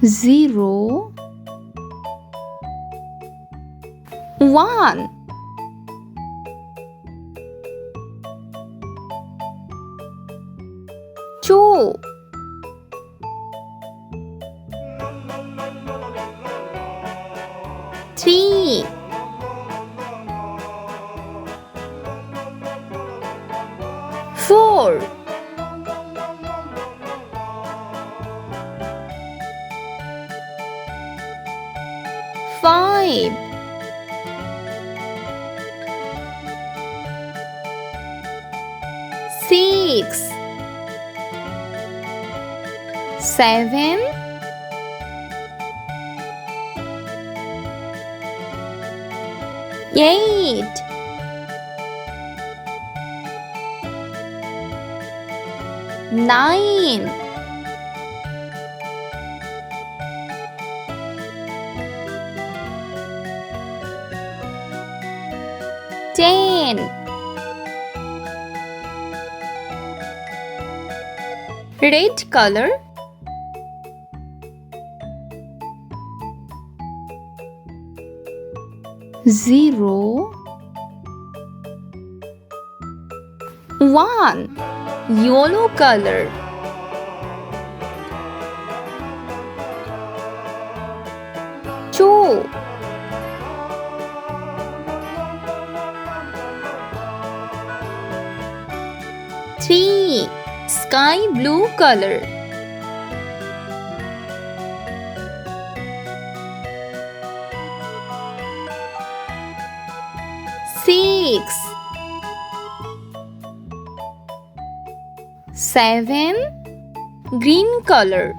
0 1 2 3 4 5 6 7 8 9 10 Red color 0 1 Yellow color 2 3 Sky blue color 6 7 Green color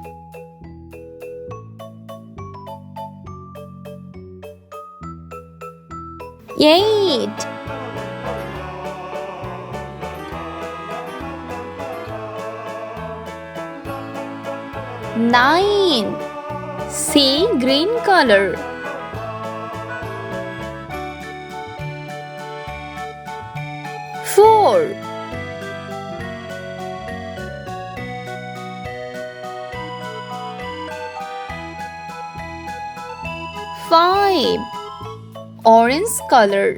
8 9 Sea green color 4 5 Orange color